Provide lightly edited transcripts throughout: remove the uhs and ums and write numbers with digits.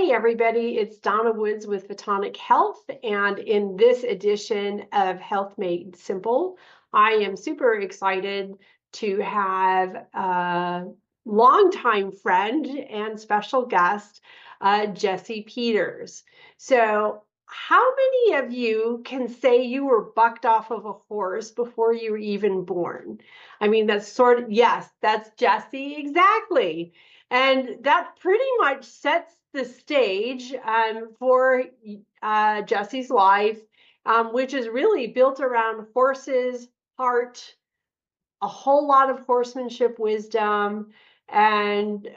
Hey everybody, it's Donna Woods with Photonic Health, and in this edition of Health Made Simple, I am super excited to have a longtime friend and special guest, Jessie Peters. So, how many of you can say you were bucked off of a horse before you were even born? I mean, yes, that's Jessie, exactly. And that pretty much sets the stage for Jesse's life, which is really built around horses, heart, a whole lot of horsemanship wisdom, and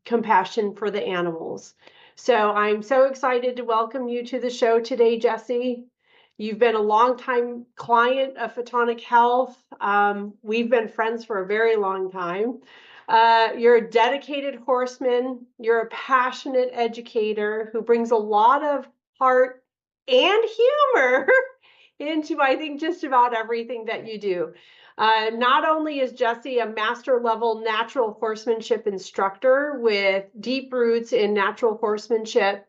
compassion for the animals. So I'm so excited to welcome you to the show today, Jesse. You've been a longtime client of Photonic Health. We've been friends for a very long time. You're a dedicated horseman. You're a passionate educator who brings a lot of heart and humor into, I think, just about everything that you do. Not only is Jesse a master level natural horsemanship instructor with deep roots in natural horsemanship,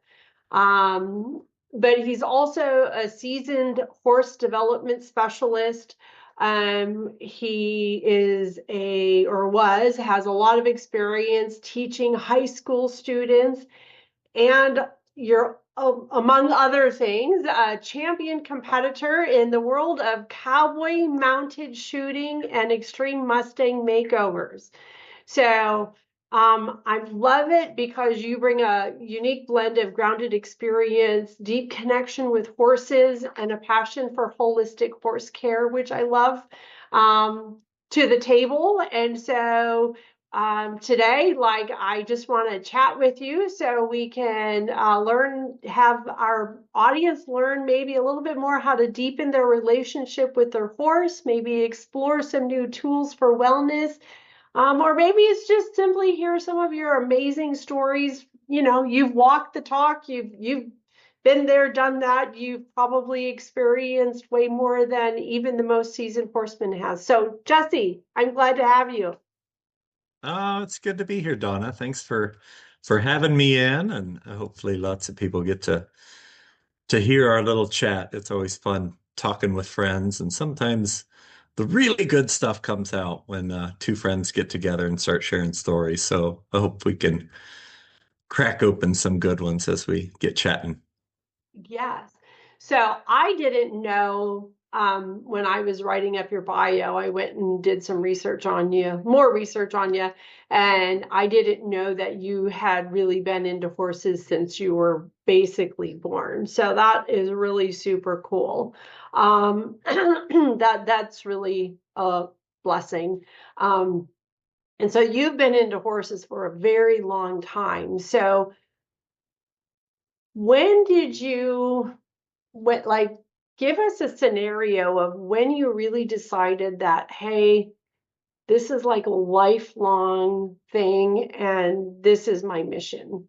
but he's also a seasoned horse development specialist. He has a lot of experience teaching high school students, and you're, among other things, a champion competitor in the world of cowboy mounted shooting and extreme Mustang makeovers. So I love it because you bring a unique blend of grounded experience, deep connection with horses, and a passion for holistic horse care, which I love, to the table. And so today, I just want to chat with you so we can have our audience learn maybe a little bit more how to deepen their relationship with their horse, maybe explore some new tools for wellness. Or maybe it's just simply hear some of your amazing stories. You know, you've walked the talk, you've been there, done that. You've probably experienced way more than even the most seasoned horseman has. So, Jesse, I'm glad to have you. Oh, it's good to be here, Donna. Thanks for having me in, and hopefully lots of people get to hear our little chat. It's always fun talking with friends, and sometimes the really good stuff comes out when two friends get together and start sharing stories. So I hope we can crack open some good ones as we get chatting. Yes. So I didn't know when I was writing up your bio, I went and did some research on you, more research on you, and I didn't know that you had really been into horses since you were basically born. So that is really super cool. That's really a blessing. Um, and so you've been into horses for a very long time. So when did you what like give us a scenario of when you really decided that, hey, this is like a lifelong thing and this is my mission?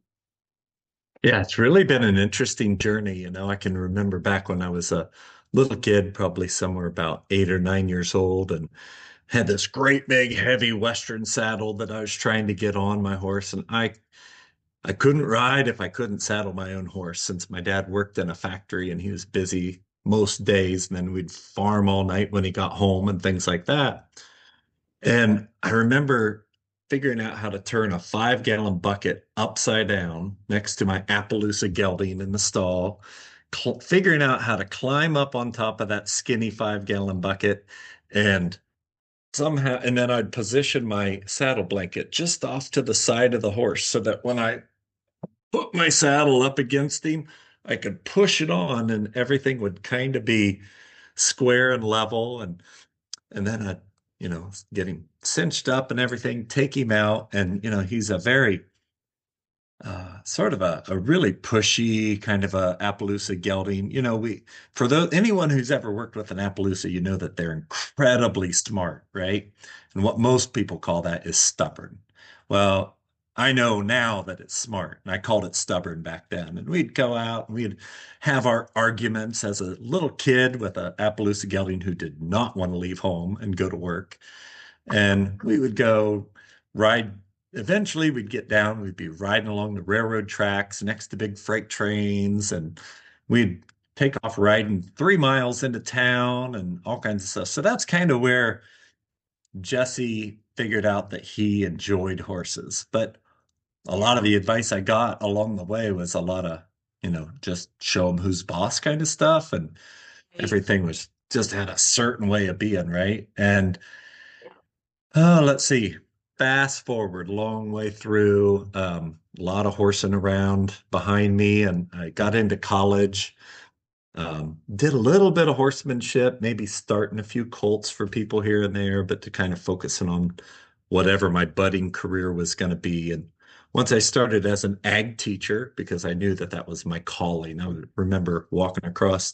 Yeah, it's really been an interesting journey. I can remember back when I was a little kid, probably somewhere about 8 or 9 years old, and had this great big heavy Western saddle that I was trying to get on my horse. And I couldn't ride if I couldn't saddle my own horse since my dad worked in a factory and he was busy most days. And then we'd farm all night when he got home and things like that. And I remember figuring out how to turn a 5 gallon bucket upside down next to my Appaloosa gelding in the stall, figuring out how to climb up on top of that skinny 5 gallon bucket and somehow, and then I'd position my saddle blanket just off to the side of the horse so that when I put my saddle up against him, I could push it on and everything would kind of be square and level. And then I'd, get him cinched up and everything, take him out. And, he's a very sort of a really pushy kind of a Appaloosa gelding. For anyone who's ever worked with an Appaloosa, you know that they're incredibly smart, right? And what most people call that is stubborn. Well, I know now that it's smart, and I called it stubborn back then. And we'd go out and we'd have our arguments as a little kid with an Appaloosa gelding who did not want to leave home and go to work. And we would go ride eventually we'd get down, we'd be riding along the railroad tracks next to big freight trains, and we'd take off riding 3 miles into town and all kinds of stuff. So that's kind of where Jesse figured out that he enjoyed horses. But a lot of Yeah. the advice I got along the way was a lot of, just show him who's boss kind of stuff. And Right. everything was just had a certain way of being, right? And Yeah. let's see, fast forward, long way through, a lot of horsing around behind me, and I got into college. Did a little bit of horsemanship, maybe starting a few colts for people here and there, but to kind of focusing on whatever my budding career was going to be. And once I started as an ag teacher, because I knew that that was my calling, I would remember walking across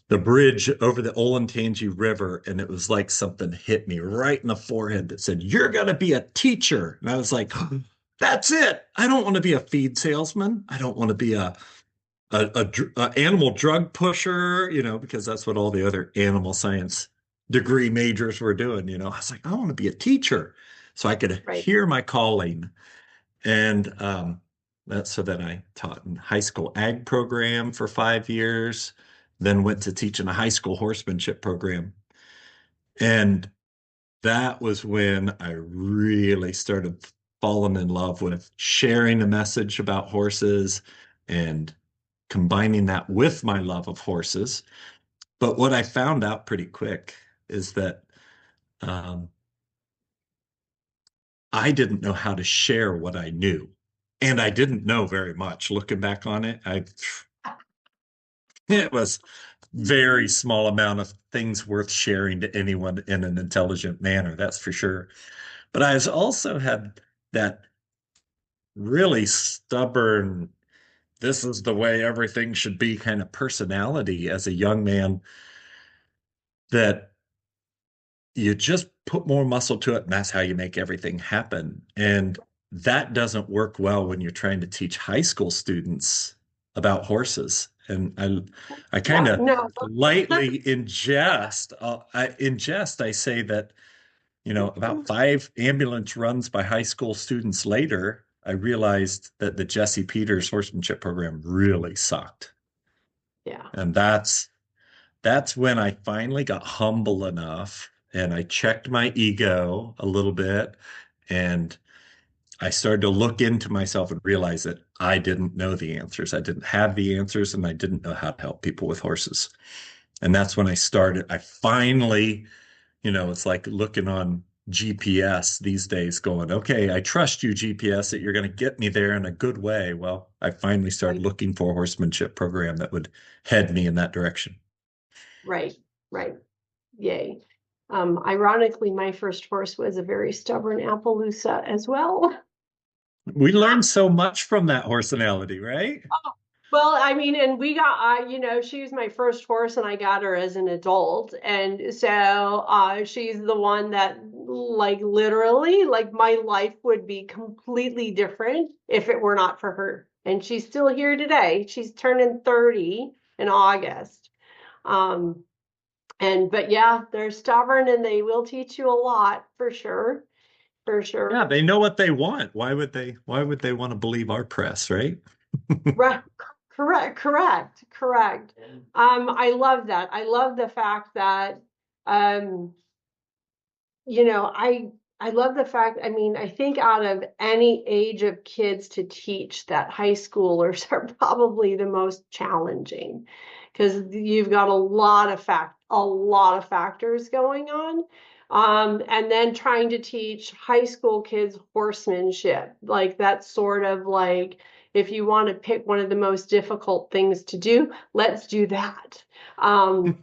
the bridge over the Olentangy River, and it was like something hit me right in the forehead that said, "You're going to be a teacher." And I was like, "That's it. I don't want to be a feed salesman. I don't want to be a animal drug pusher, because that's what all the other animal science degree majors were doing. I was like, I want to be a teacher so I could Right. hear my calling. And that's so then I taught in high school ag program for 5 years, then went to teach in a high school horsemanship program. And that was when I really started falling in love with sharing a message about horses and combining that with my love of horses. But what I found out pretty quick is that um, I didn't know how to share what I knew. And I didn't know very much. Looking back on it, it was very small amount of things worth sharing to anyone in an intelligent manner, that's for sure. But I was also had that really stubborn, this is the way everything should be kind of personality as a young man that you just put more muscle to it, and that's how you make everything happen. And that doesn't work well when you're trying to teach high school students about horses. And I kind Yeah. of No. lightly ingest, I say that, about 5 ambulance runs by high school students later, I realized that the Jesse Peters horsemanship program really sucked. Yeah. And that's when I finally got humble enough and I checked my ego a little bit, and I started to look into myself and realize that I didn't know the answers. I didn't have the answers, and I didn't know how to help people with horses. And that's when I started. I finally, it's like looking on GPS these days going, okay, I trust you, GPS, that you're going to get me there in a good way. Well, I finally started Right. looking for a horsemanship program that would head me in that direction. Right. Right. Yay. Ironically, my first horse was a very stubborn Appaloosa as well. We learned so much from that horse analogy, right? Well, I mean, and we got, she was my first horse and I got her as an adult. And so she's the one that, like, literally, like, my life would be completely different if it were not for her. And she's still here today. She's turning 30 in August. Um, but yeah, they're stubborn and they will teach you a lot for sure. For Yeah, sure. they know what they want. Why would they want to believe our press, right? Right. Correct. I love that. I love the fact that, um, you know, I love the fact, I mean, I think out of any age of kids to teach, that high schoolers are probably the most challenging because you've got a lot of factors going on. And then trying to teach high school kids horsemanship, like that's sort of like if you want to pick one of the most difficult things to do, let's do that. Um,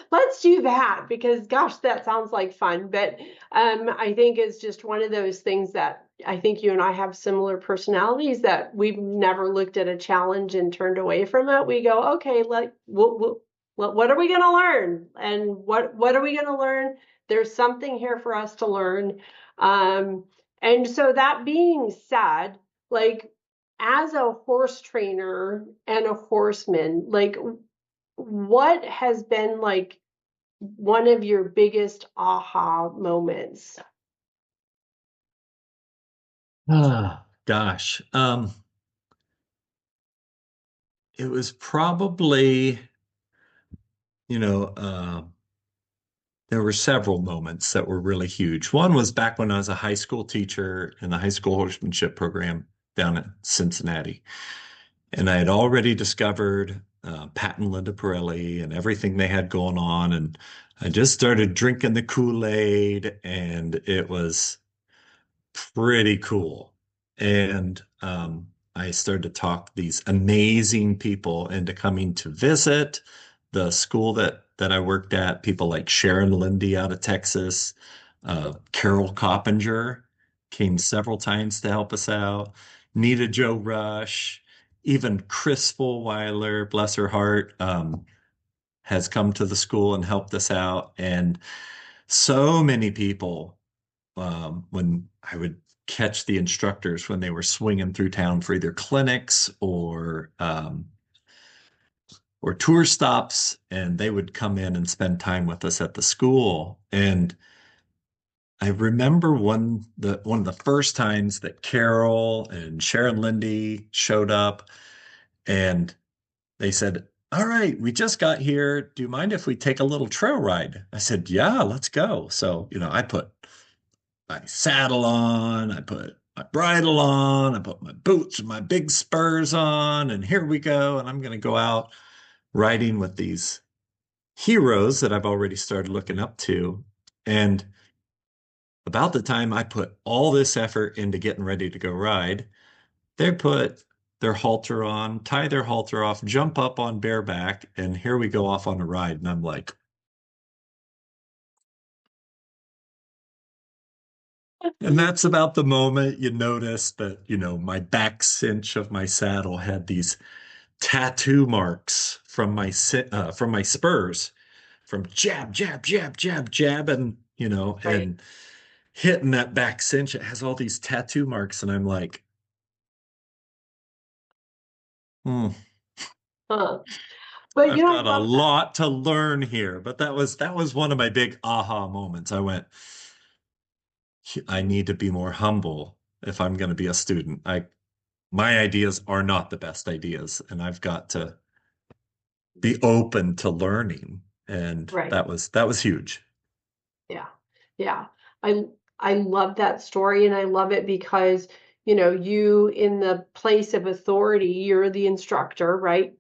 Let's do that because gosh, that sounds like fun. But I think it's just one of those things that I think you and I have similar personalities that we've never looked at a challenge and turned away from it. We go, okay, what are we going to learn? And what are we going to learn? There's something here for us to learn. Um, and so that being said, like as a horse trainer and a horseman, like what has been like one of your biggest aha moments? Ah, gosh. It was probably, you know, there were several moments that were really huge. One was back when I was a high school teacher in the high school horsemanship program down at Cincinnati. And I had already discovered Pat and Linda Pirelli and everything they had going on. And I just started drinking the Kool-Aid, and it was pretty cool. And I started to talk these amazing people into coming to visit the school that I worked at. People like Sharon Lindy out of Texas, Carol Coppinger came several times to help us out. Nita Joe Rush, even Chris Fulweiler, bless her heart, has come to the school and helped us out. And so many people when I would catch the instructors when they were swinging through town for either clinics or tour stops, and they would come in and spend time with us at the school. And I remember one of the first times that Carol and Sharon Lindy showed up, and they said, "All right, we just got here. Do you mind if we take a little trail ride?" I said, "Yeah, let's go." So, I put my saddle on, I put my bridle on, I put my boots and my big spurs on, and here we go. And I'm going to go out riding with these heroes that I've already started looking up to. And about the time I put all this effort into getting ready to go ride, they put their halter on, tie their halter off, jump up on bareback, and here we go off on a ride. And I'm like, and that's about the moment you notice that, my back cinch of my saddle had these tattoo marks from my spurs, from jab, jab, jab, jab, jab, and Right. and hitting that back cinch. It has all these tattoo marks, and I'm like, hmm, Huh. But I've I got a love that. lot to learn here. But that was one of my big aha moments. I went, I need to be more humble if I'm going to be a student. My ideas are not the best ideas, and I've got to be open to learning. And Right. that was huge. Yeah. Yeah. I I love that story, and I love it because, you in the place of authority, you're the instructor, right?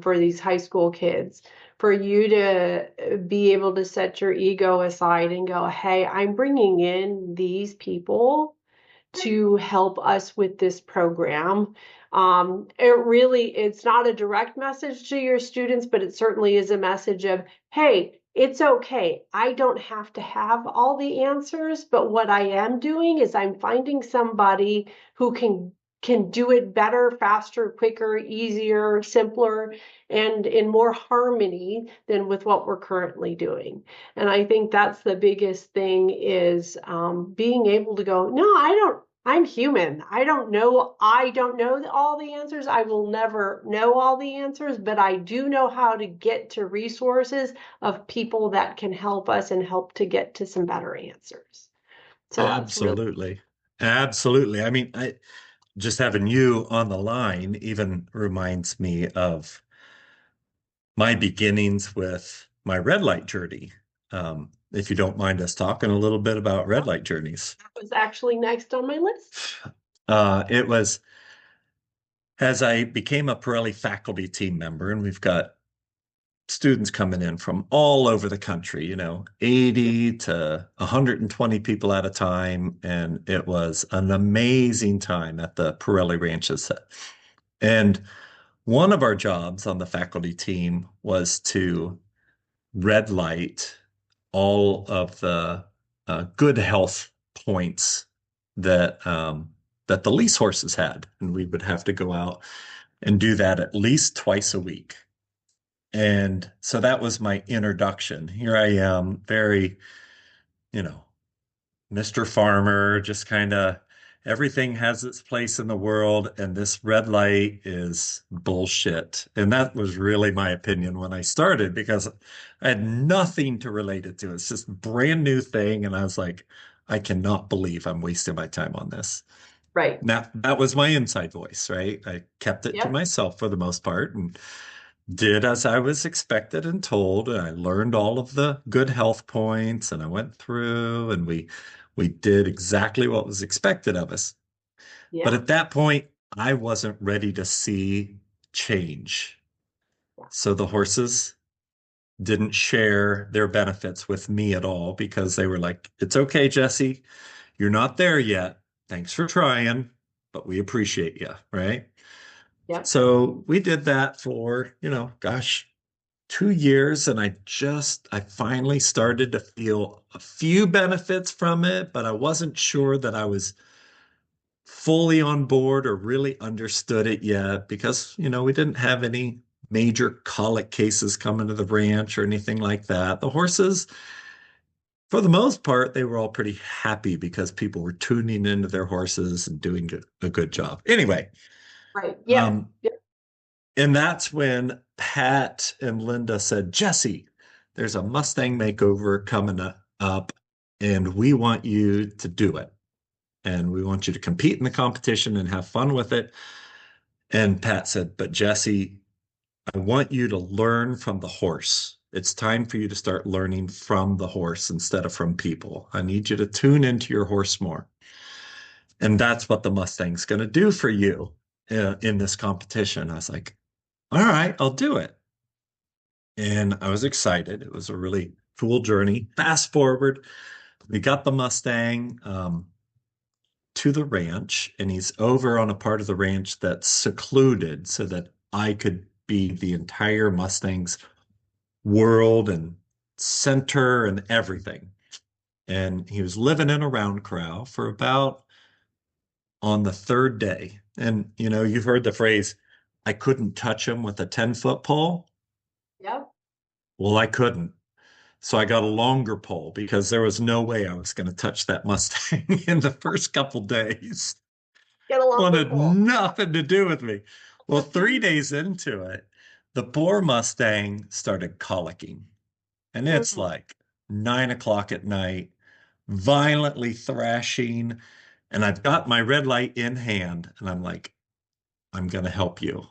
For these high school kids, for you to be able to set your ego aside and go, "Hey, I'm bringing in these people to help us with this program." It's not a direct message to your students, but it certainly is a message of, hey, it's okay. I don't have to have all the answers, but what I am doing is I'm finding somebody who can do it better, faster, quicker, easier, simpler, and in more harmony than with what we're currently doing. And I think that's the biggest thing is being able to go, no, I don't. I'm human. I don't know. I don't know all the answers. I will never know all the answers, but I do know how to get to resources of people that can help us and help to get to some better answers. So that's really Absolutely. Absolutely. I mean, just having you on the line even reminds me of my beginnings with my red light journey. If you don't mind us talking a little bit about red light journeys. was actually next on my list. It was as I became a Pirelli faculty team member, and we've got students coming in from all over the country, 80 to 120 people at a time. And it was an amazing time at the Pirelli ranches. And one of our jobs on the faculty team was to red light all of the good health points that the lease horses had, and we would have to go out and do that at least twice a week. And so that was my introduction. Here I am, very, you know, Mr. Farmer, just kind of everything has its place in the world, and this red light is bullshit. And that was really my opinion when I started because I had nothing to relate it to. It's just a brand new thing. And I was like, I cannot believe I'm wasting my time on this. Right. Now, that was my inside voice, right? I kept it to Yep. myself for the most part and did as I was expected and told. And I learned all of the good health points and I went through and we did exactly what was expected of us. But Yeah. at that point, I wasn't ready to see change. Yeah. So the horses didn't share their benefits with me at all because they were like, it's okay, Jesse. You're not there yet. Thanks for trying, but we appreciate you, right? Yep. So we did that for, gosh, 2 years. And I finally started to feel a few benefits from it, but I wasn't sure that I was fully on board or really understood it yet because, we didn't have any major colic cases coming to the ranch or anything like that. The horses, for the most part, they were all pretty happy because people were tuning into their horses and doing a good job. Anyway, Right. Yep. um, Yep. and that's when Pat and Linda said, Jesse, there's a Mustang makeover coming up, and we want you to do it. And we want you to compete in the competition and have fun with it. And Pat said, but Jesse, I want you to learn from the horse. It's time for you to start learning from the horse instead of from people. I need you to tune into your horse more. And that's what the Mustang's going to do for you in this competition. I was like, all right, I'll do it. And I was excited. It was a really cool journey. Fast forward, we got the Mustang to the ranch, and he's over on a part of the ranch that's secluded so that I could be the entire Mustang's world and center and everything. And he was living in a round corral for about on the third day. And you've heard the phrase, I couldn't touch him with a 10-foot pole. Yep. Well, I couldn't. So I got a longer pole because there was no way I was going to touch that Mustang in the first couple days. Get a longer Wanted pole. nothing to do with me. Well, 3 days into it, the poor Mustang started colicking. And it's Mm. like 9 o'clock at night, violently thrashing. And I've got my red light in hand, and I'm like, I'm going to help you.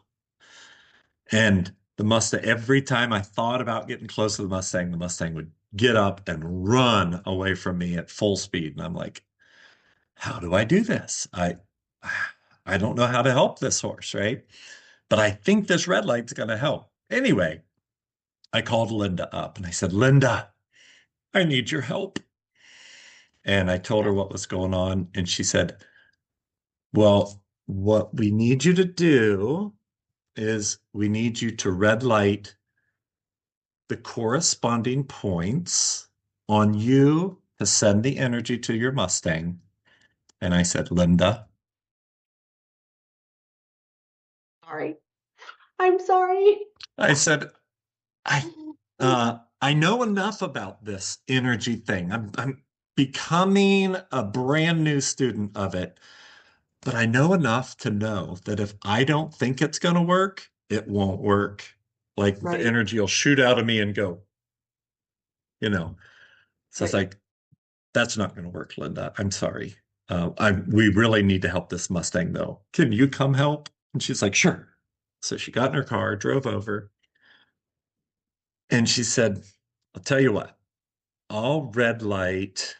And the Mustang, every time I thought about getting close to the Mustang would get up and run away from me at full speed. And I'm like, how do I do this? I don't know how to help this horse, right? But I think this red light's going to help. Anyway, I called Linda up and I said, Linda, I need your help. And I told her Yeah. what was going on. And she said, well, what we need you to do is we need you to red light the corresponding points on you to send the energy to your Mustang. And I said, Linda, Sorry. I'm sorry. I said, I I know enough about this energy thing. I'm becoming a brand new student of it, but I know enough to know that if I don't think it's going to work, it won't work. Like the Right. energy will shoot out of me and go, you know. So it's Right. like, that's not going to work, Linda. I'm sorry. We really need to help this Mustang, though. Can you come help? And she's like, sure. So she got in her car, drove over, and she said, I'll tell you what, I'll red light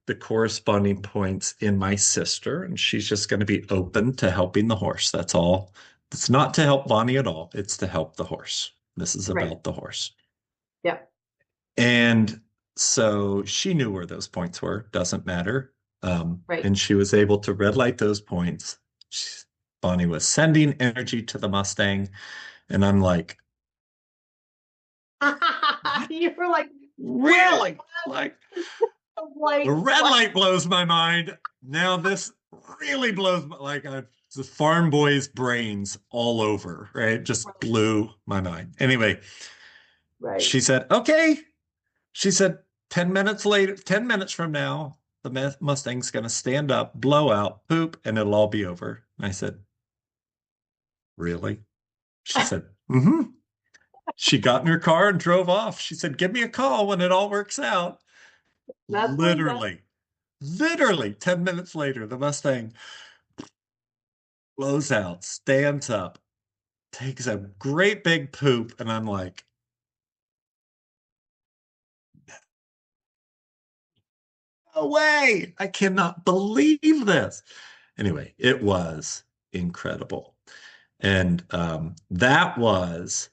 the corresponding points in my sister, and she's just going to be open to helping the horse. That's all. It's not to help Bonnie at all. It's to help the horse. This is Right. about the horse. Yep. And so she knew where those points were. Doesn't matter. Right. And she was able to red light those points. She, Bonnie was sending energy to the Mustang. And I'm like, what? You were like, whoa. Really? Like, the Like, red what? light blows my mind. Now this really blows my, like the farm boy's brains all over, right? Just Right. blew my mind. Anyway, Right. she said, okay. She said, 10 minutes later, 10 minutes from now, the Mustang's going to stand up, blow out, poop, and it'll all be over. And I said, really? She said, mm-hmm. She got in her car and drove off. She said, give me a call when it all works out. That's Linda. Literally, literally 10 minutes later, the Mustang blows out, stands up, takes a great big poop, and I'm like, no way! I cannot believe this. Anyway, it was incredible. And that was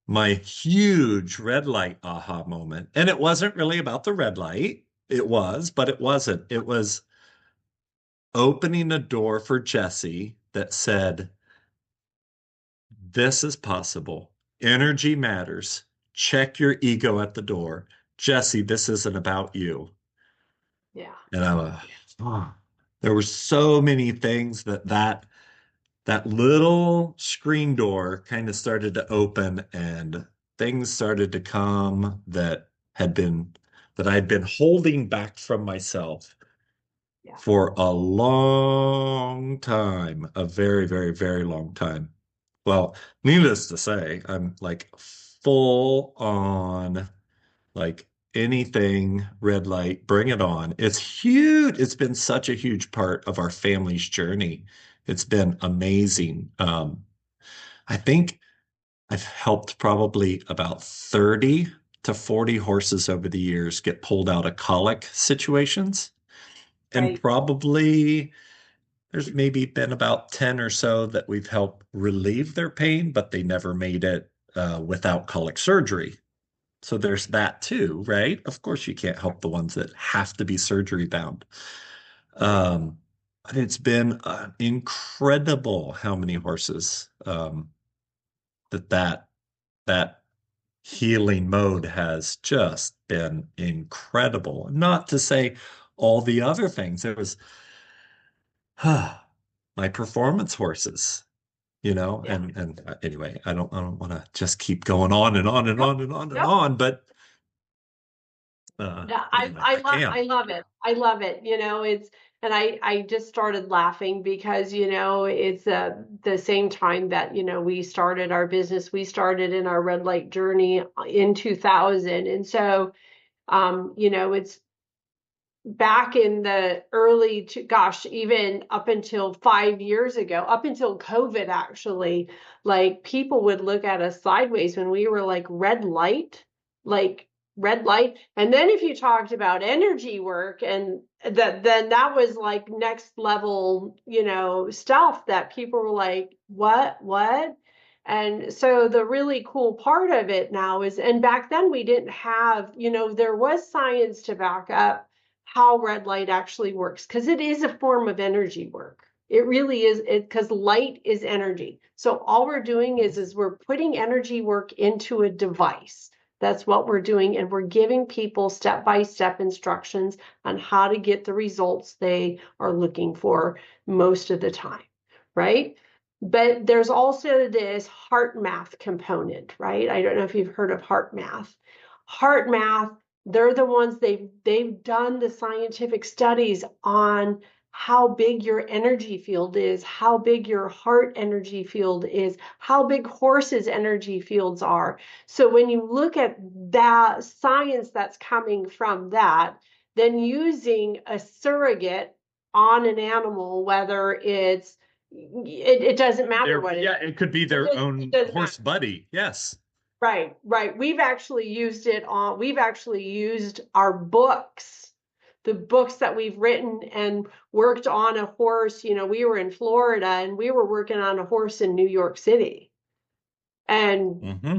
my huge red light aha moment. And it wasn't really about the red light. It was, but it wasn't. It was opening a door for Jesse that said, this is possible. Energy matters. Check your ego at the door. Jesse, this isn't about you. Yeah. And I was, oh. There were so many things that little screen door kind of started to open and things started to come that I had been holding back from myself Yeah. for a long time, a very, very, very long time. Well, needless to say, I'm like full on, like anything red light, bring it on. It's huge. It's been such a huge part of our family's journey. It's been amazing. I think I've helped probably about 30 to 40 horses over the years get pulled out of colic situations. And Right. probably there's maybe been about 10 or so that we've helped relieve their pain, but they never made it without colic surgery. So there's that too, right? Of course, you can't help the ones that have to be surgery bound. Right. But it's been incredible how many horses that that healing mode has just been incredible. Not to say all the other things. There was my performance horses, Yeah. and anyway, I don't want to just keep going on and on and Nope. on and on and Nope. on, Yeah, but anyway, I I can. love it. I love it. It's and I just started laughing because it's the same time that we started our business. We started in our red light journey in 2000, and so it's back in the gosh, even up until 5 years ago, up until COVID, actually, like people would look at us sideways when we were like red light. And then if you talked about energy work and then that was like next level, stuff that people were like, what? And so the really cool part of it now is, and back then we didn't have, there was science to back up how red light actually works because it is a form of energy work. It really is it because light is energy. So all we're doing is we're putting energy work into a device. That's what we're doing, and we're giving people step-by-step instructions on how to get the results they are looking for most of the time, right? But there's also this heart math component, right? I don't know if you've heard of heart math. Heart math, they're the ones they've done the scientific studies on how big your energy field is, how big your heart energy field is, how big horses' energy fields are. So when you look at that science that's coming from that, then using a surrogate on an animal, whether it doesn't matter what it Yeah, is. it could be their It own doesn't matter. horse buddy. Yes. Right, right. We've actually used our books, the books that we've written and worked on a horse. We were in Florida and we were working on a horse in New York City. And Hmm.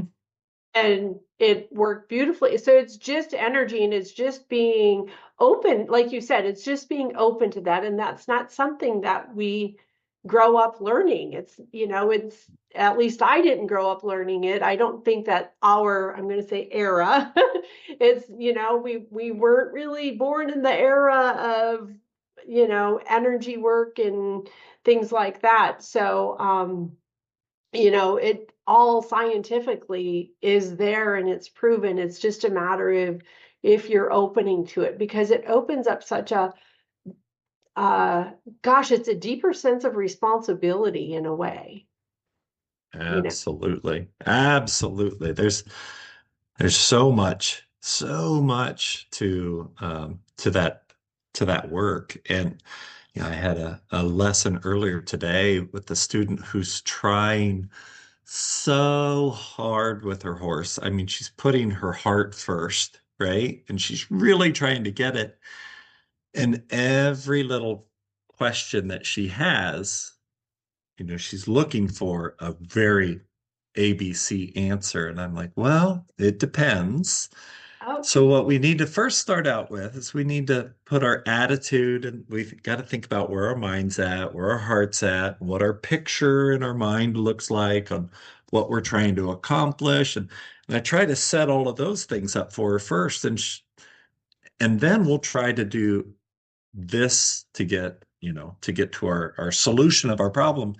and it worked beautifully. So it's just energy and it's just being open, like you said, it's just being open to that. And that's not something that we grow up learning. It's at least I didn't grow up learning it. I don't think that I'm going to say era, we weren't really born in the era of, energy work and things like that. So, it all scientifically is there and it's proven. It's just a matter of if you're opening to it because it opens up such a, uh, gosh, it's a deeper sense of responsibility in a way, you know. Absolutely. Absolutely. There's so much to that work. And Yeah, I had a lesson earlier today with a student who's trying so hard with her horse. I mean, she's putting her heart first, right? And she's really trying to get it. And every little question that she has, she's looking for a very ABC answer. And I'm like, well, it depends. Oh, So what we need to first start out with is we need to put our attitude, and we've got to think about where our mind's at, where our heart's at, what our picture in our mind looks like on what we're trying to accomplish. And I try to set all of those things up for her first. And then we'll try to do this to get to our solution of our problem.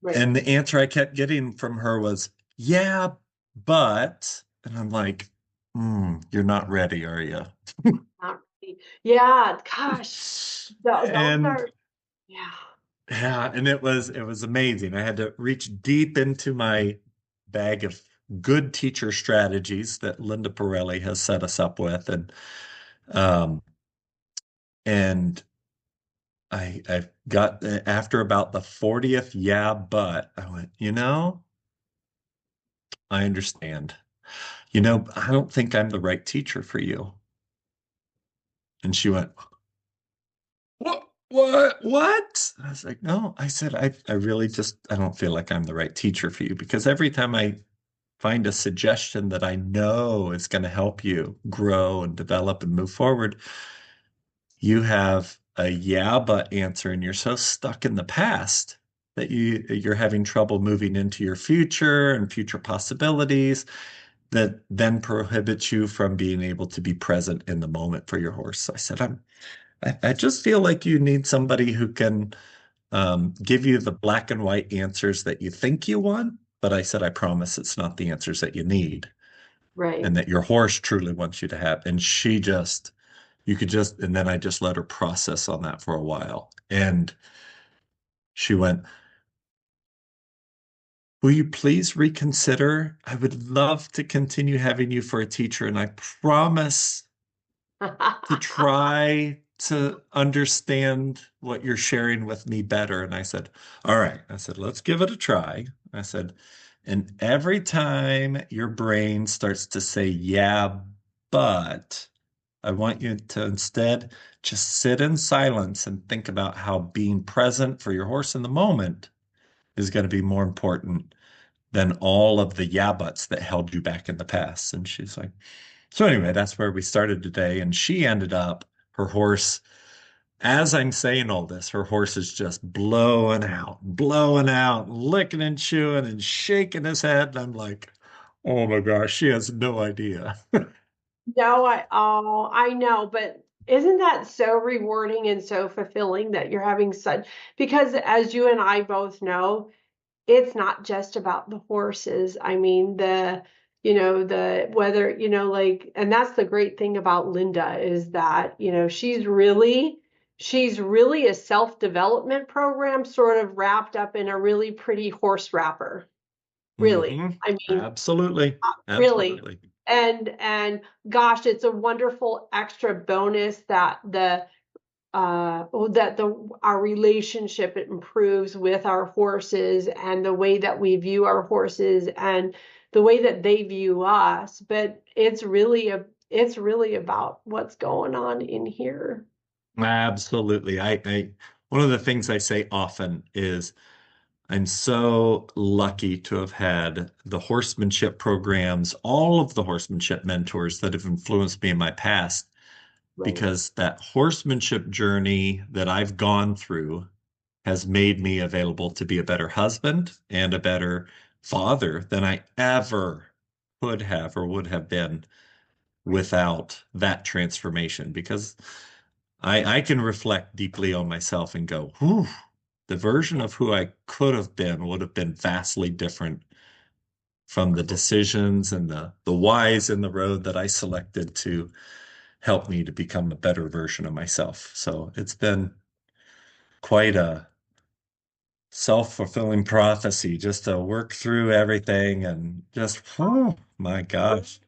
right. And the answer I kept getting from her was, yeah, but, and I'm like, you're not ready, are you? Not really. Yeah, gosh, those And are, yeah. yeah, and it was amazing. I had to reach deep into my bag of good teacher strategies that Linda Pirelli has set us up with. Um and I got after about the 40th yeah, but I went, I understand. I don't think I'm the right teacher for you. And she went, what? What? I was like, no, I said, I really just, I don't feel like I'm the right teacher for you because every time I find a suggestion that I know is going to help you grow and develop and move forward, you have a yeah, but answer and you're so stuck in the past that you're having trouble moving into your future and future possibilities that then prohibits you from being able to be present in the moment for your horse. So I said, I just feel like you need somebody who can give you the black and white answers that you think you want. But I said, I promise it's not the answers that you need Right. and that your horse truly wants you to have. And and then I just let her process on that for a while. And she went, will you please reconsider? I would love to continue having you for a teacher. And I promise to try to understand what you're sharing with me better. And I said, all right. I said, let's give it a try. I said, and every time your brain starts to say, yeah, but I want you to instead just sit in silence and think about how being present for your horse in the moment is going to be more important than all of the yeah buts that held you back in the past. And she's like, so anyway, that's where we started today. And she ended up, her horse, as I'm saying all this, her horse is just blowing out, licking and chewing and shaking his head. And I'm like, oh my gosh, she has no idea. No, I know, but isn't that so rewarding and so fulfilling that you're having such, because as you and I both know, it's not just about the horses. I mean, the whether, like, and that's the great thing about Linda is that, she's really a self-development program sort of wrapped up in a really pretty horse wrapper. Really. I mean, Absolutely. really. Absolutely. And gosh, it's a wonderful extra bonus that our relationship improves with our horses and the way that we view our horses and the way that they view us. But it's really about what's going on in here. Absolutely. One of the things I say often is I'm so lucky to have had the horsemanship programs, all of the horsemanship mentors that have influenced me in my past, Right. because that horsemanship journey that I've gone through has made me available to be a better husband and a better father than I ever could have or would have been Right. without that transformation. Because I can reflect deeply on myself and go, whew, the version Yeah. of who I could have been would have been vastly different from the decisions and the whys in the road that I selected to help me to become a better version of myself. So it's been quite a self-fulfilling prophecy just to work through everything and just, oh my gosh.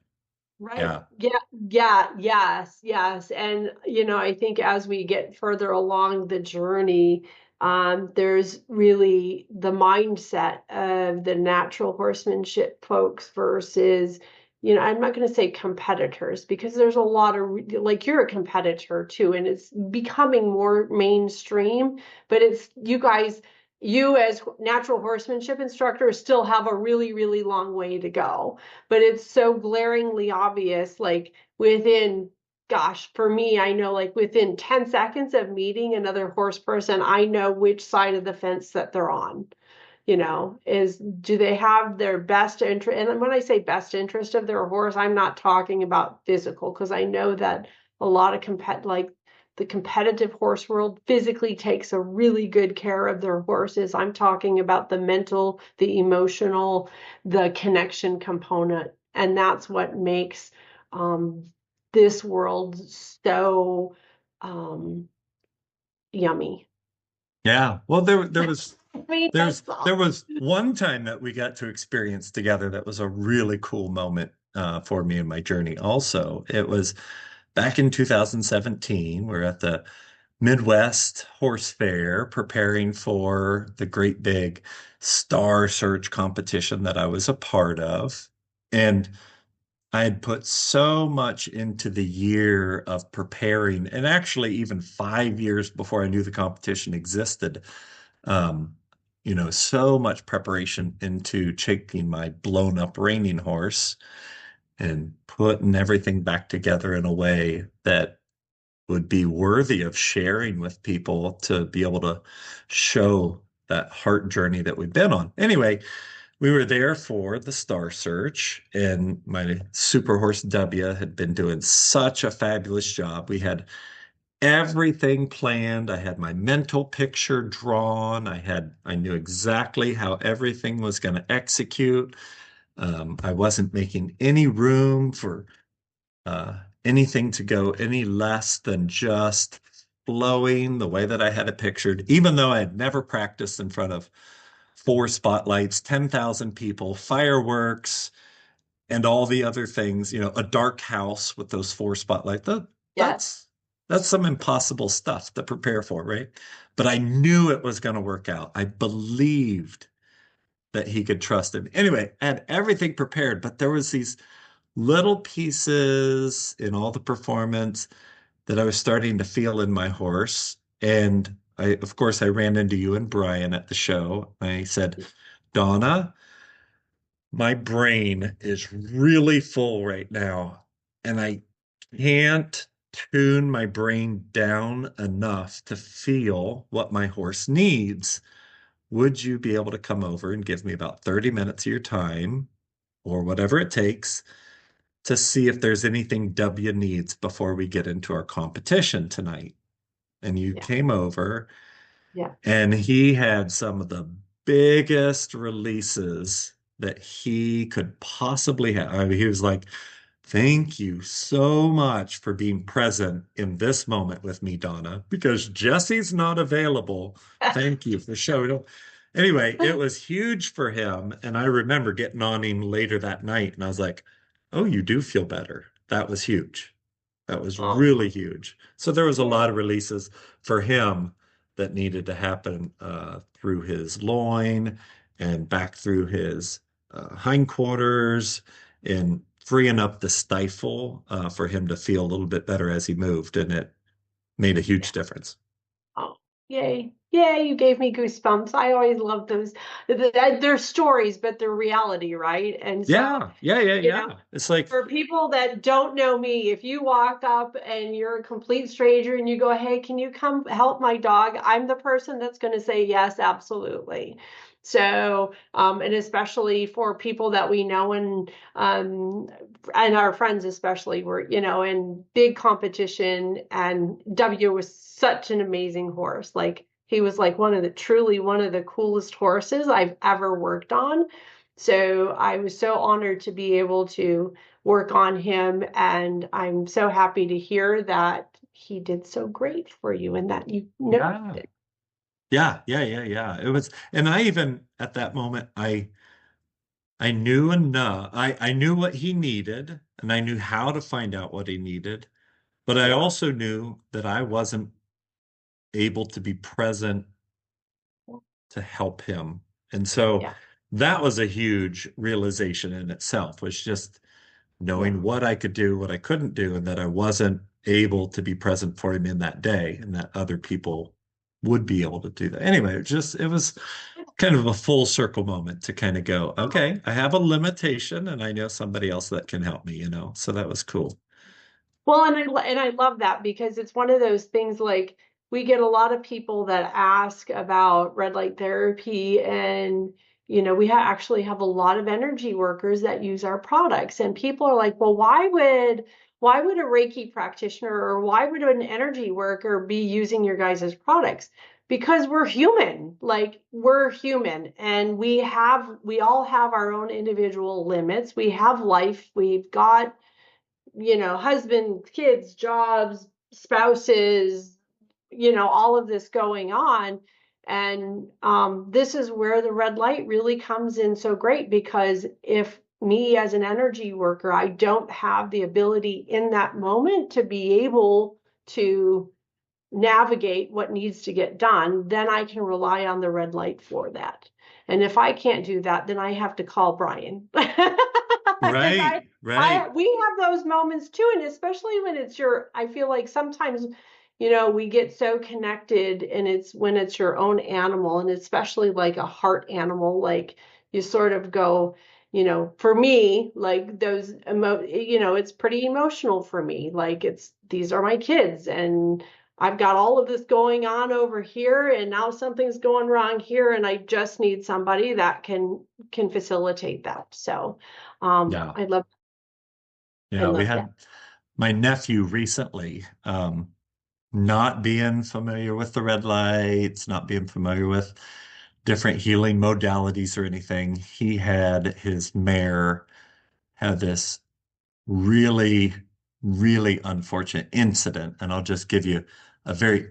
Right. Yeah. Yeah. Yeah. Yes. Yes. And, I think as we get further along the journey, there's really the mindset of the natural horsemanship folks versus, I'm not going to say competitors because there's a lot of, like, you're a competitor too, and it's becoming more mainstream, but it's you guys, you as natural horsemanship instructors still have a really, really long way to go, but it's so glaringly obvious, like within, gosh, for me, I know like within 10 seconds of meeting another horse person, I know which side of the fence that they're on. Is do they have their best interest? And when I say best interest of their horse, I'm not talking about physical, because I know that a lot of the competitive horse world physically takes a really good care of their horses. I'm talking about the mental, the emotional, the connection component. And that's what makes um, this world so um, yummy. Yeah. Well, there was I mean, there's that's all. there was one time that we got to experience together that was a really cool moment for me in my journey. Also, it was back in 2017. We're at the Midwest Horse Fair preparing for the great big Star Search competition that I was a part of. And I had put so much into the year of preparing, and actually even 5 years before I knew the competition existed. Um, so much preparation into taking my blown up reining horse and putting everything back together in a way that would be worthy of sharing with people to be able to show that heart journey that we've been on. Anyway, we were there for the Star Search, and my super horse W had been doing such a fabulous job. We had everything planned. I had my mental picture drawn. I knew exactly how everything was going to execute. I wasn't making any room for anything to go any less than just flowing the way that I had it pictured, even though I had never practiced in front of four spotlights, 10,000 people, fireworks, and all the other things, a dark house with those four spotlights. Yes. That's that's some impossible stuff to prepare for, right? But I knew it was going to work out. I believed that he could trust him. Anyway, I had everything prepared, but there was these little pieces in all the performance that I was starting to feel in my horse. And of course, I ran into you and Brian at the show. I said, Donna, my brain is really full right now, and I can't tune my brain down enough to feel what my horse needs. Would you be able to come over and give me about 30 minutes of your time or whatever it takes to see if there's anything W needs before we get into our competition tonight? And you Yeah. came over, Yeah. and he had some of the biggest releases that he could possibly have. I mean, he was like, thank you so much for being present in this moment with me, Donna, because Jesse's not available. Thank you for showing up. Anyway, it was huge for him. And I remember getting on him later that night, and I was like, oh, you do feel better. That was huge. That was Oh, really huge. So there was a yeah. lot of releases for him that needed to happen through his loin and back through his hindquarters and freeing up the stifle for him to feel a little bit better as he moved. And it made a huge Yeah. difference. Oh, yay. Yay, you gave me goosebumps. I always love those. They're stories, but they're reality, right? And so, Yeah, yeah, yeah, you know, yeah. It's like, for people that don't know me, if you walk up and you're a complete stranger and you go, "Hey, can you come help my dog?" I'm the person that's going to say yes, absolutely. So, and especially for people that we know and our friends especially were, in big competition, and W was such an amazing horse. Like he was like truly one of the coolest horses I've ever worked on. So I was so honored to be able to work on him. And I'm so happy to hear that he did so great for you and that you know yeah, yeah, yeah, yeah, yeah. It was, and I even at that moment, I knew enough. I knew what he needed, and I knew how to find out what he needed. But I Yeah. also knew that I wasn't able to be present to help him. And so Yeah. that was a huge realization in itself, was just Yeah. knowing what I could do, what I couldn't do, and that I wasn't able to be present for him in that day, and that other people would be able to do that. Anyway, it was kind of a full circle moment to kind of go, okay, I have a limitation and I know somebody else that can help me, you know? So that was cool. Well, and I love that because it's one of those things like we get a lot of people that ask about red light therapy and we actually have a lot of energy workers that use our products and people are like, "Well, why would a Reiki practitioner or why would an energy worker be using your guys' products?" Because we're human. Like we're human and we all have our own individual limits. We have life. We've got husbands, kids, jobs, spouses, all of this going on. And this is where the red light really comes in so great because if me as an energy worker, I don't have the ability in that moment to be able to navigate what needs to get done, then I can rely on the red light for that. And if I can't do that, then I have to call Brian. Because Right, right. we have those moments too, and especially when I feel like sometimes, we get so connected and it's when it's your own animal, and especially like a heart animal, like you sort of go, for me, like it's pretty emotional for me. Like these are my kids and I've got all of this going on over here and now something's going wrong here and I just need somebody that can facilitate that. So Yeah. I Yeah. We love that. had my nephew recently, not being familiar with the red lights, not being familiar with different healing modalities or anything. He had his mare have this really, really unfortunate incident. And I'll just give you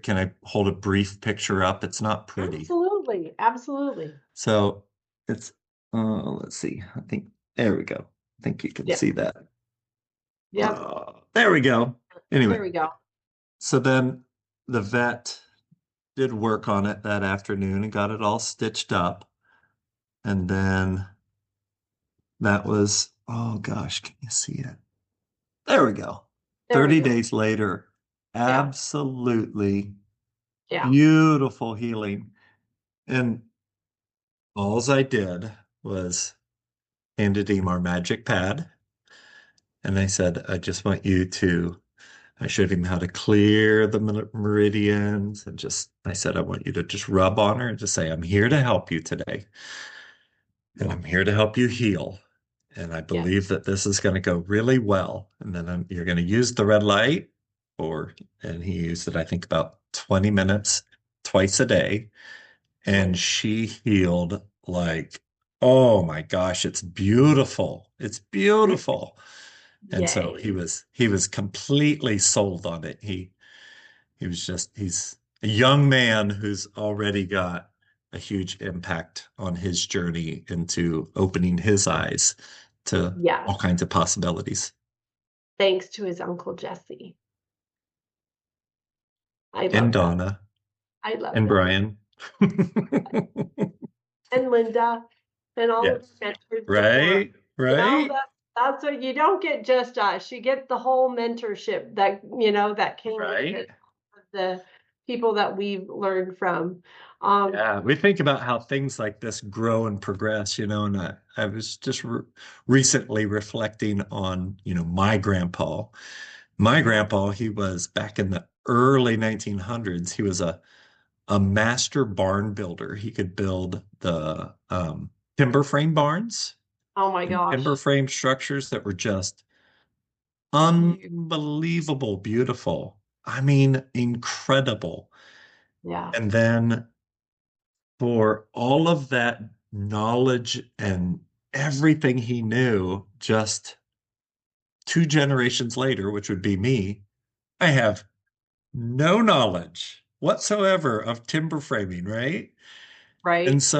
can I hold a brief picture up? It's not pretty. Absolutely. Absolutely. So it's, let's see. I think, there we go. I think you can Yeah. see that. Yep. There we go. There Anyway, we go. so then the vet did work on it that afternoon and got it all stitched up. And then that was, oh gosh, can you see it? There we go. There we 30 go. days later, Yeah. absolutely Yeah. beautiful healing. And alls I did was handed him our magic pad. And I said, I just want you to, I showed him how to clear the meridians and I said, I want you to just rub on her and just say, I'm here to help you today. And I'm here to help you heal. And I Yeah. believe that this is going to go really well. And then you're going to use the red light and he used it, I think, about 20 minutes twice a day. And Nice. she healed like, oh my gosh, it's beautiful. It's beautiful. And so Yay. he was completely sold on it. He's a young man who's already got a huge impact on his journey into opening his eyes to Yeah. all kinds of possibilities. Thanks to his Uncle Jesse. I And love that. Donna I love and that. Brian. And Linda and all of Yes. our mentors before. Right, right, That's what you don't get just us. You get the whole mentorship that came with right. it, the people that we've learned from. Yeah, we think about how things like this grow and progress, and I was just recently reflecting on, my grandpa. My grandpa, he was back in the early 1900s. He was a master barn builder. He could build the timber frame barns Oh my and timber gosh. frame structures that were just Huge. unbelievable, beautiful. I mean, incredible. Yeah. And then for all of that knowledge and everything he knew, just 2 generations later, which would be me, I have no knowledge whatsoever of timber framing, right? Right. And it's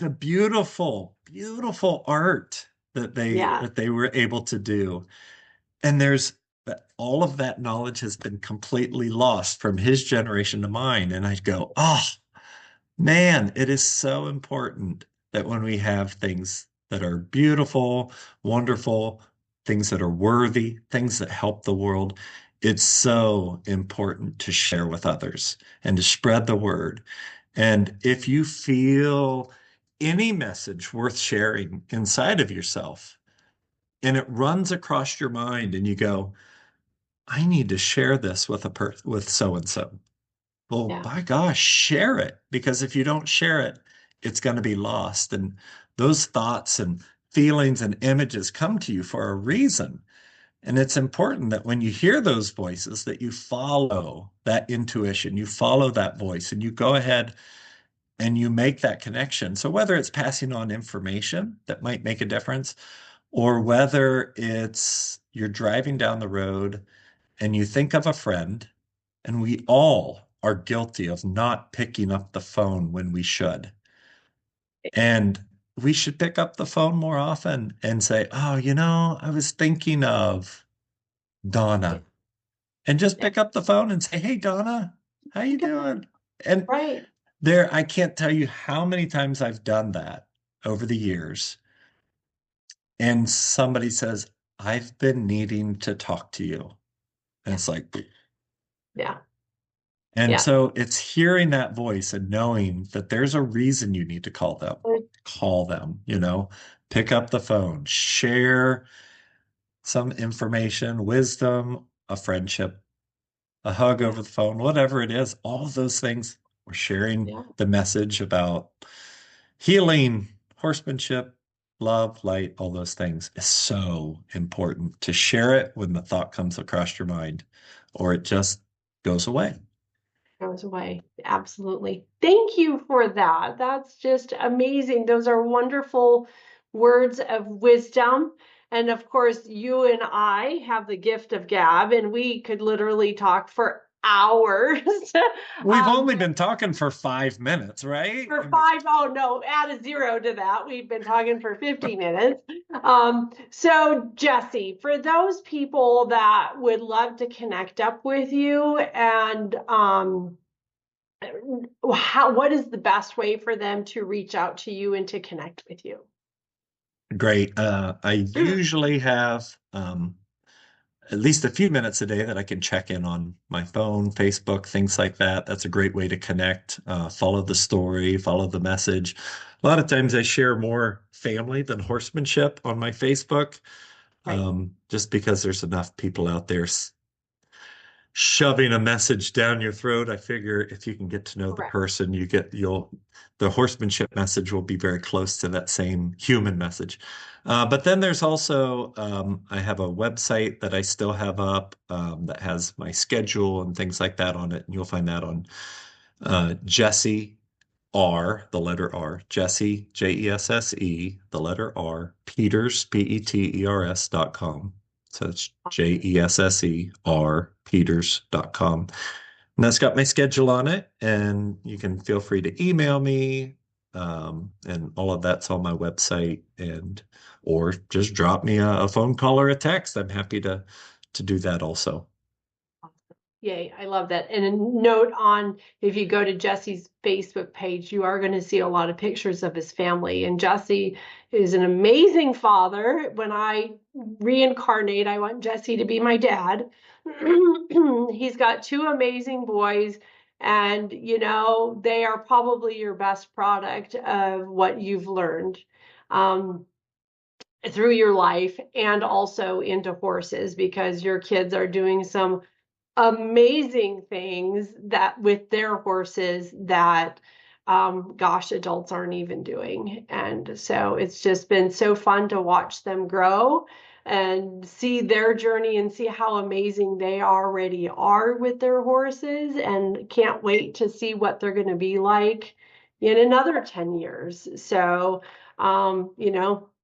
a beautiful, beautiful art Yeah. that they were able to do. And there's all of that knowledge has been completely lost from his generation to mine. And I go, oh, man, it is so important that when we have things that are beautiful, wonderful, things that are worthy, things that help the world, it's so important to share with others and to spread the word. And if you feel any message worth sharing inside of yourself and it runs across your mind and you go, I need to share this with with so and so. Well, Yeah. by gosh, share it because if you don't share it, it's going to be lost. And those thoughts and feelings and images come to you for a reason. And it's important that when you hear those voices, that you follow that intuition, you follow that voice, and you go ahead and you make that connection. So whether it's passing on information that might make a difference, or whether it's you're driving down the road and you think of a friend, and we all are guilty of not picking up the phone when we should. And we should pick up the phone more often and say, oh, I was thinking of Yeah. Donna. And just Yeah. pick up the phone and say, hey, Donna, how you doing? And Right. I can't tell you how many times I've done that over the years. And somebody says, I've been needing to talk to you. And Yeah. it's like, Yeah. and Yeah. so it's hearing that voice and knowing that there's a reason you need to call them, pick up the phone, share some information, wisdom, a friendship, a hug Yeah. over the phone, whatever it is, all of those things. We're sharing Yeah. the message about healing, horsemanship, love, light, all those things is so important to share it when the thought comes across your mind, or it just goes away. Goes away. Absolutely. Thank you for that. That's just amazing. Those are wonderful words of wisdom. And of course, you and I have the gift of gab, and we could literally talk for hours. We've um, only been talking for 5 minutes, right? for five, oh no, add a zero to that. We've been talking for 50 minutes. So Jesse, for those people that would love to connect up with you and what is the best way for them to reach out to you and to connect with you? Great. I usually have at least a few minutes a day that I can check in on my phone, Facebook, things like that. That's a great way to connect, follow the story, follow the message. A lot of times I share more family than horsemanship on my Facebook, Right. just because there's enough people out there shoving a message down your throat. I figure if you can get to know the Correct. person, the horsemanship message will be very close to that same human message. But then there's also, I have a website that I still have up that has my schedule and things like that on it. And you'll find that on Jesse R, the letter R, Jesse, Jesse, the letter R, Peters, Peters.com. So it's JESSER, Peters.com. And that's got my schedule on it. And you can feel free to email me. And all of that's on my website. Or just drop me a phone call or a text. I'm happy to do that also. Yay, I love that. And a note on if you go to Jesse's Facebook page, you are going to see a lot of pictures of his family. And Jesse is an amazing father. When I reincarnate, I want Jesse to be my dad. He's got two amazing boys, and they are probably your best product of what you've learned. Through your life and also into horses because your kids are doing some amazing things that with their horses that gosh, adults aren't even doing. And so it's just been so fun to watch them grow and see their journey and see how amazing they already are with their horses, and can't wait to see what they're going to be like in another 10 years. So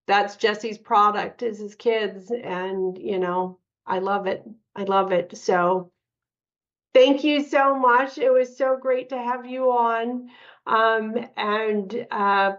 that's Jesse's product is his kids, and I love it. I love it. So Thank you so much. It was so great to have you on. And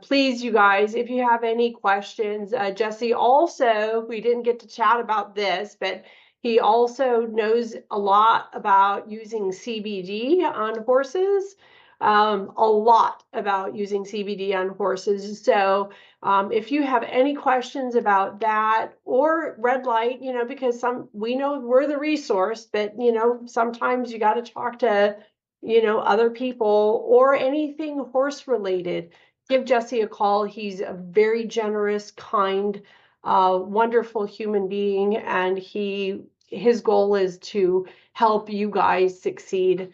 please, you guys, if you have any questions, Jesse also, we didn't get to chat about this, but he also knows a lot about using CBD on horses, a lot about using CBD on horses. So if you have any questions about that or red light, because we know we're the resource, but sometimes you got to talk to, other people or anything horse related. Give Jesse a call. He's a very generous, kind, wonderful human being, and his goal is to help you guys succeed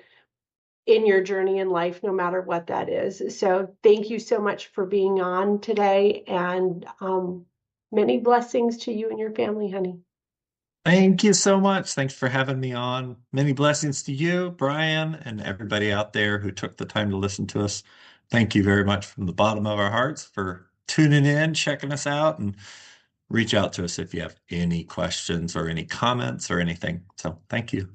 in your journey in life, no matter what that is. So thank you so much for being on today, and many blessings to you and your family, honey. Thank you so much. Thanks for having me on. Many blessings to you, Brian, and everybody out there who took the time to listen to us. Thank you very much from the bottom of our hearts for tuning in, checking us out, and reach out to us if you have any questions or any comments or anything. So thank you.